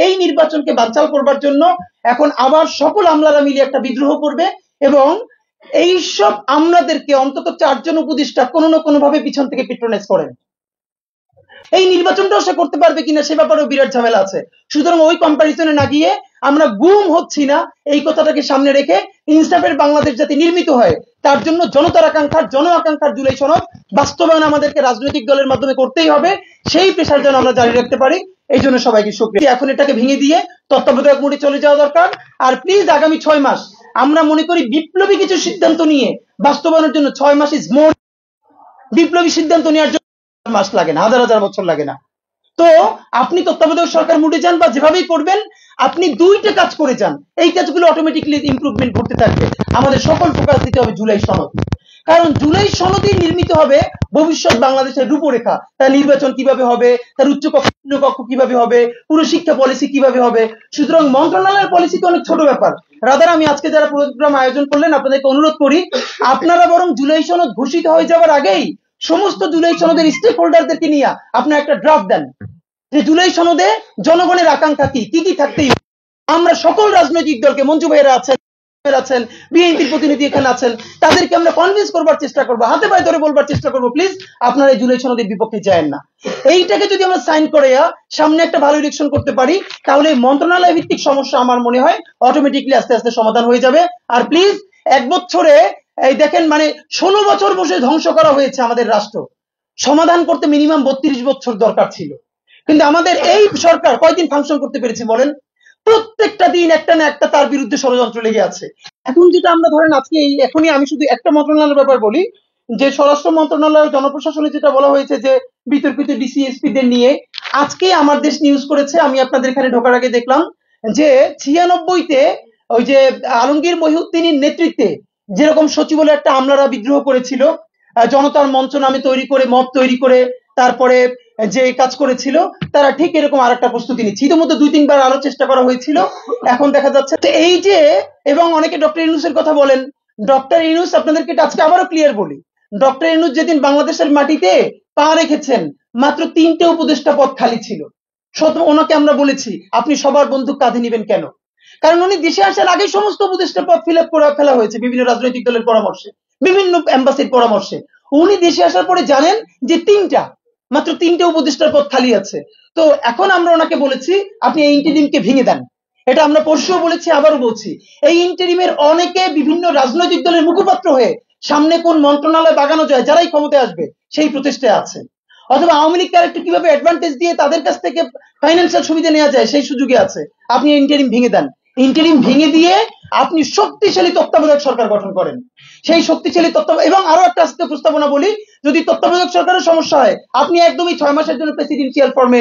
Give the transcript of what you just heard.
এই নির্বাচনকে বানচাল করবার জন্য এখন আবার সকল আমলারা মিলে একটা বিদ্রোহ করবে এবং এইসব আমলাদেরকে অন্তত 4 জন উপদেষ্টা কোনো না কোনো ভাবে পিছন থেকে পেট্রোনাইজ করেন। এই নির্বাচনটাও সে করতে পারবে কিনা সে ব্যাপারেও বিরাট ঝামেলা আছে। সুতরাং ওই কম্পারিজনে না গিয়ে আমরা গুম হচ্ছি না এই কথাটাকে সামনে রেখে ইনসাফের বাংলাদেশ যাতে নির্মিত হয় তার জন্য জনতার আকাঙ্ক্ষার জন আকাঙ্ক্ষার জুলাই সনদ বাস্তবায়ন আমাদেরকে রাজনৈতিক দলের মাধ্যমে করতেই হবে। সেই প্রেশার যেন আমরা জারি রাখতে পারি, এই জন্য সবাইকে শুকরিয়া। এখন এটাকে ভেঙে দিয়ে তত্ত্বাবধায়ক মোডে চলে যাওয়া দরকার। আর প্লিজ আগামী 6 মাস আমরা মনে করি বিপ্লবী কিছু সিদ্ধান্ত নিয়ে বাস্তবায়নের জন্য 6 মাস ইজ মোর। বিপ্লবী সিদ্ধান্ত নেওয়ার জন্য মাস লাগে না, হাজার হাজার বছর লাগে না। তো আপনি তত্ত্বাবধায়ক সরকার মুডে যান বা যেভাবেই করবেন, আপনি 2টা কাজ করে যান, এই কাজগুলো অটোমেটিক্যালি ইমপ্রুভমেন্ট ঘটতে থাকবে। আমাদের সকল ফোকাস দিতে হবে জুলাই সনদ, কারণ জুলাই সনদই নির্মিত হবে ভবিষ্যৎ বাংলাদেশের রূপরেখা। তার নির্বাচন কিভাবে হবে, তার উচ্চ কক্ষ কিভাবে হবে, পুরো শিক্ষা পলিসি কিভাবে হবে। সুতরাং মন্ত্রণালয়ের পলিসি তো অনেক ছোট ব্যাপার। রাদার আমি আজকে যারা প্রোগ্রাম আয়োজন করলেন আপনাদেরকে অনুরোধ করি, আপনারা বরং জুলাই সনদ ঘোষিত হয়ে যাওয়ার আগেই সমস্ত জুলাই সনদের স্টেক হোল্ডারদেরকে নিয়ে আপনারা একটা ড্রাফট দেন যে জুলাই সনদে জনগণের আকাঙ্ক্ষা কি কি থাকতেই। আমরা সকল রাজনৈতিক দলকে, মঞ্জু ভাইয়েরা আছেন, বিএনপির প্রতিনিধি এখানে আছেন, তাদেরকে আমরা কনভিন্স করবার চেষ্টা করবো, হাতে পায়ে ধরে বলবার চেষ্টা করবো প্লিজ আপনারা এই জুলাই সনদের বিপক্ষে যায়েন না। এইটাকে যদি আমরা সাইন করে সামনে একটা ভালো ইলেকশন করতে পারি তাহলে মন্ত্রণালয় ভিত্তিক সমস্যা আমার মনে হয় অটোমেটিকলি আস্তে আস্তে সমাধান হয়ে যাবে। আর প্লিজ 1 বছরে এই দেখেন মানে 16 বছর বসে ধ্বংস করা হয়েছে আমাদের রাষ্ট্র, সমাধান করতে মিনিমাম 32 বছর দরকার ছিল। কিন্তু আমাদের এই সরকার কয়দিন ফাংশন করতে পেরেছে বলেন? প্রত্যেকটা দিন একটা না একটা তার বিরুদ্ধে ষড়যন্ত্র লেগে আছে। এখন যেটা আমরা ধরেন আজকে এখনই আমি শুধু একটা মন্ত্রণালয়ের ব্যাপার বলি, যে স্বরাষ্ট্র মন্ত্রণালয় জনপ্রশাসনে যেটা বলা হয়েছে যে বিতর্কিত ডিসিএসপিদের নিয়ে, আজকে আমার দেশ নিউজ করেছে, আমি আপনাদের এখানে ঢোকার আগে দেখলাম যে 96-তে ওই যে আলমগীর মহিউদ্দিনের নেতৃত্বে যেরকম সচিবালয়ে একটা আমলারা বিদ্রোহ করেছিল, জনতার মঞ্চ নামে তৈরি করে, মব তৈরি করে তারপরে যে কাজ করেছিল, তারা ঠিক এরকম আরেকটা প্রস্তুতি নিচ্ছে। ইতিমধ্যে 2-3 বার আরো চেষ্টা করা হয়েছিল, এখন দেখা যাচ্ছে এই যে, এবং অনেকে ডক্টর ইউনূসের কথা বলেন, ডক্টর ইউনূস আপনাদেরকে আজকে আবারও ক্লিয়ার বলি, ডক্টর ইউনূস যেদিন বাংলাদেশের মাটিতে পা রেখেছেন মাত্র 3টে উপদেষ্টা পদ খালি ছিল। ওনাকে আমরা বলেছি আপনি সবার বন্দুক কাঁধে নিবেন কেন, কারণ উনি দেশে আসার আগে সমস্ত উপদেষ্টা পদ ফিল আপ করে ফেলা হয়েছে বিভিন্ন রাজনৈতিক দলের পরামর্শে, বিভিন্ন এম্বাসির পরামর্শে। উনি দেশে আসার পরে জানেন যে মাত্র 3টে উপদেষ্টার পদ খালি আছে। তো এখন আমরা ওনাকে বলেছি আপনি এই ইন্টারিমকে ভেঙে দেন। এটা আমরা পরশুও বলেছি, আবারও বলছি, এই ইন্টারিমের অনেকে বিভিন্ন রাজনৈতিক দলের মুখপাত্র হয়ে সামনে কোন মন্ত্রণালয় বাগানো যায় যারাই ক্ষমতায় আসবে সেই প্রচেষ্টায় আছে, অথবা আওয়ামী লীগ ক্যারেক্টার কিভাবে অ্যাডভান্টেজ দিয়ে তাদের কাছ থেকে ফাইন্যান্সিয়াল সুবিধা নেওয়া যায় সেই সুযোগে আছে। আপনি ইন্টারিম ভেঙে দেন, ইন্টারিম ভেঙে দিয়ে আপনি শক্তিশালী তত্ত্বাবধায়ক সরকার গঠন করেন। সেই শক্তিশালী এবং আরো একটা আস্তে প্রস্তাবনা বলি, যদি তত্ত্বাবধায়ক সরকারের সমস্যা হয় আপনি একদমই 6 মাসের জন্য প্রেসিডেন্সিয়াল ফর্মে